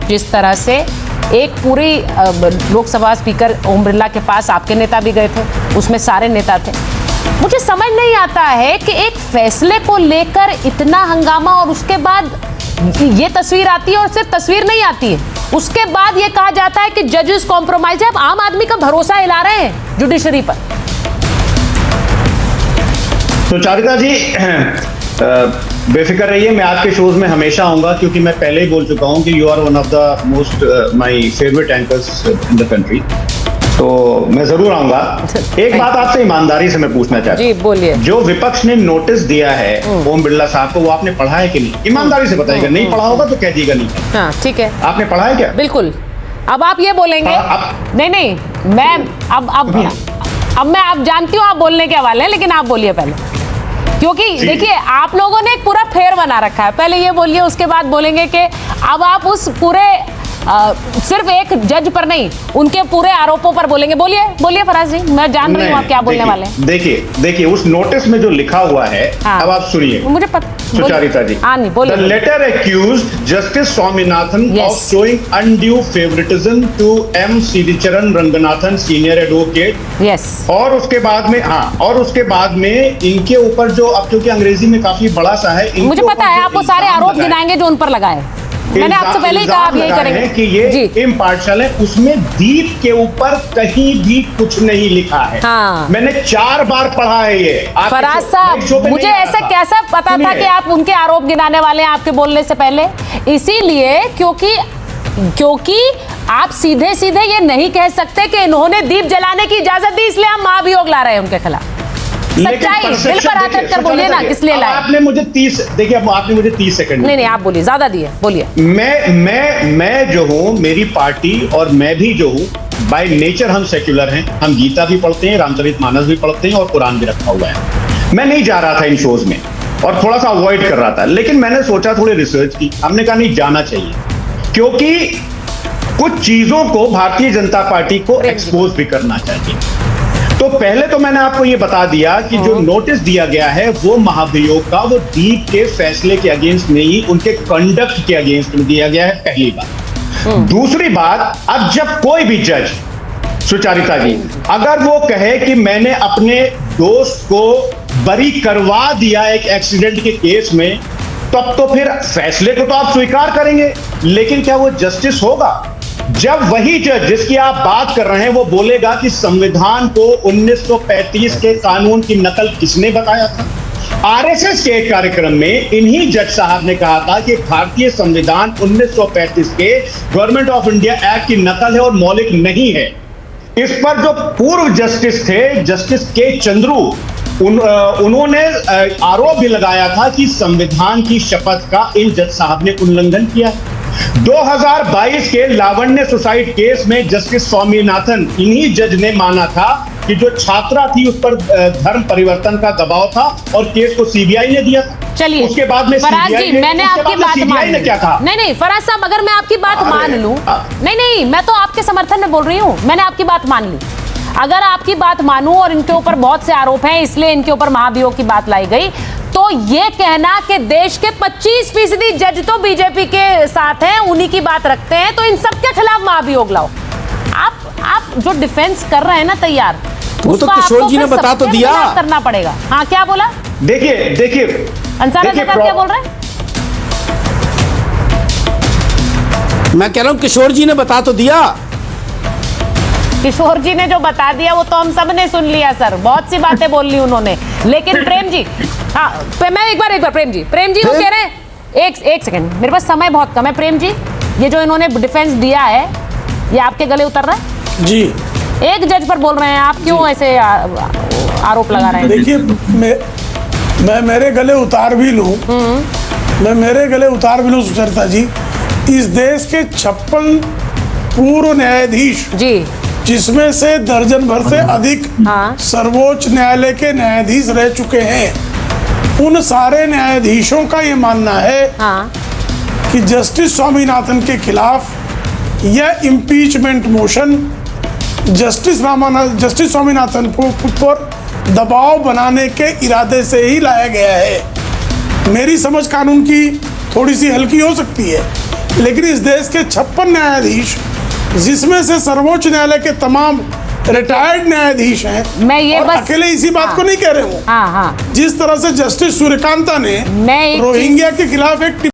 जिस तरह से एक पूरी लोकसभा स्पीकर ओम बिरला के पास आपके नेता भी गए थे, उसमें सारे नेता थे। मुझे समझ नहीं आता है कि एक फैसले को लेकर इतना हंगामा और उसके बाद ये तस्वीर आती है और सिर्फ तस्वीर नहीं आती है, उसके बाद ये कहा जाता है कि जजेस कॉम्प्रोमाइज है। अब आम आदमी का भरोसा हिला रहे हैं जुडिशरी पर। तो चारिता जी बेफिक्र रहिए, मैं आपके शोज में हमेशा आऊंगा, क्योंकि मैं पहले ही बोल चुका हूं कि you are one of the most my favourite anchors in the country. तो मैं जरूर आऊंगा। एक बात आपसे ईमानदारी से मैं पूछना चाहता हूं, जी बोलिए। जो विपक्ष ने नोटिस दिया है ओम बिरला साहब को, वो आपने पढ़ा है कि नहीं? ईमानदारी से बताइएगा। नहीं पढ़ा होगा तो कह दीजिएगा नहीं। हाँ ठीक है, आपने पढ़ा है क्या? बिल्कुल। अब आप ये बोलेंगे नहीं मैं अब मैं आप जानती हूँ आप बोलने के हवाले हैं, लेकिन आप बोलिए पहले, क्योंकि देखिए आप लोगों ने एक पूरा फेर बना रखा है। पहले ये बोलिए, उसके बाद बोलेंगे कि अब आप उस पूरे सिर्फ एक जज पर नहीं, उनके पूरे आरोपों पर बोलेंगे। बोलिए फराज जी, मैं जान रही हूँ आप क्या बोलने वाले हैं। देखिए उस नोटिस में जो लिखा हुआ है, अब आप सुनिए। मुझे पता, सुचारिता जी, बोलिए। The letter accused Justice Swaminathan of showing undue favoritism to M. Sidicharan Ranganathan, senior advocate. Yes. और उसके बाद में इनके ऊपर जो, अब क्योंकि अंग्रेजी में काफी बड़ा सा है, मुझे पता है आप वो सारे आरोप गिनाएंगे जो उन पर लगाए। मैंने आपसे पहले ही कहा आप यही करेंगे कि ये इम्पार्शियल है। उसमें दीप के ऊपर कहीं भी कुछ नहीं लिखा है। हाँ। मैंने 4 बार पढ़ा है ये। फराज साहब, मुझे ऐसा कैसा पता था कि आप उनके आरोप गिनाने वाले हैं आपके बोलने से पहले? इसीलिए क्योंकि आप सीधे ये नहीं कह सकते कि इन्होंने दीप जलाने की इजाजत दी, इसलिए हम महाभियोग ला रहे हैं उनके खिलाफ। सच्चाई दिल पर हाथ रखकर बोलिए ना, किस लिए लाए? आपने मुझे 30 सेकंड। नहीं आप बोलिए, ज्यादा दिए, बोलिए। मैं जो हूँ, मेरी पार्टी और मैं भी जो हूँ, बाय नेचर हम सेक्युलर हैं। हम गीता भी पढ़ते हैं, रामचरितमानस भी पढ़ते हैं और कुरान भी रखा हुआ है। मैं नहीं जा रहा था इन शोज में और थोड़ा सा अवॉइड कर रहा था, लेकिन मैंने सोचा, थोड़ी रिसर्च की, हमने कहा नहीं जाना चाहिए, क्योंकि कुछ चीजों को भारतीय जनता पार्टी को एक्सपोज भी करना चाहिए। तो पहले तो मैंने आपको ये बता दिया कि जो नोटिस दिया गया है वो महाभियोग का, वो दीप के फैसले के अगेंस्ट नहीं, उनके कंडक्ट के अगेंस्ट में दिया गया है, पहली बात। दूसरी बात, अब जब कोई भी जज, सुचारिता जी, अगर वो कहे कि मैंने अपने दोस्त को बरी करवा दिया एक एक्सीडेंट के केस में, तब तो फिर फैसले को तो आप स्वीकार करेंगे, लेकिन क्या वो जस्टिस होगा? जब वही जज जिसकी आप बात कर रहे हैं वो बोलेगा कि संविधान को 1935 के कानून की नकल किसने बताया था? आरएसएस के एक कार्यक्रम में इन्हीं जज साहब ने कहा था कि भारतीय संविधान 1935 के गवर्नमेंट ऑफ इंडिया एक्ट की नकल है और मौलिक नहीं है। इस पर जो पूर्व जस्टिस थे, जस्टिस के चंद्रू, उन्होंने आरोप भी लगाया था कि संविधान की शपथ का इन जज साहब ने उल्लंघन किया। 2022 के लावण्य सुसाइड केस में जस्टिस स्वामीनाथन, इन्हीं जज ने माना था कि जो छात्रा थी उस पर धर्म परिवर्तन का दबाव था और केस को सीबीआई ने दिया। चलिए, उसके बाद में फराज जी, मैंने आपकी बात मान ली। क्या कहा? नहीं फराज साहब, अगर मैं आपकी बात मान लूं, नहीं मैं तो आपके समर्थन में बोल रही हूं। मैंने आपकी बात मान ली। अगर आपकी बात मानूं और इनके ऊपर बहुत से आरोप हैं, इसलिए इनके ऊपर महाभियोग की बात लाई गई, तो ये कहना कि देश के 25% जज तो बीजेपी के साथ हैं, उन्हीं की बात रखते हैं, तो इन सबके खिलाफ महाभियोग लाओ। आप जो डिफेंस कर रहे हैं ना तैयार, वो तो किशोर जी ने बता तो दिया, करना पड़ेगा। हाँ, क्या बोला? देखिए अंसारी साहब क्या बोल रहे हैं? मैं कह रहा हूं किशोर जी ने बता तो दिया। किशोर जी ने जो बता दिया वो तो हम सब ने सुन लिया सर, बहुत सी बातें बोल ली उन्होंने। लेकिन प्रेम जी, हाँ मैं एक बार प्रेम जी वो कह रहे हैं, एक सेकंड, मेरे पास समय बहुत कम है। प्रेम जी, ये जो इन्होंने डिफेंस दिया है, ये आपके गले उतर रहा है? जी। एक जज पर बोल रहे हैं आप, क्यों ऐसे आरोप लगा रहे हैं? देखिए, मैं मेरे गले उतार भी लूं, सुचरिता जी, इस देश के 56 पूर्व न्यायाधीश जी, जिसमें से दर्जन भर से अधिक सर्वोच्च न्यायालय के न्यायाधीश रह चुके हैं, उन सारे न्यायाधीशों का ये मानना है कि जस्टिस स्वामीनाथन के खिलाफ यह इम्पीचमेंट मोशन जस्टिस स्वामीनाथन पर दबाव बनाने के इरादे से ही लाया गया है। मेरी समझ कानून की थोड़ी सी हल्की हो सकती है, लेकिन इस देश के 56 न्यायाधीश, जिसमें से सर्वोच्च न्यायालय के तमाम रिटायर्ड न्यायाधीश हैं, मैं ये और बस अकेले इसी बात को नहीं कह रहे हूँ। हाँ हाँ जिस तरह से जस्टिस सूर्यकांता ने मैं एक रोहिंग्या के खिलाफ एक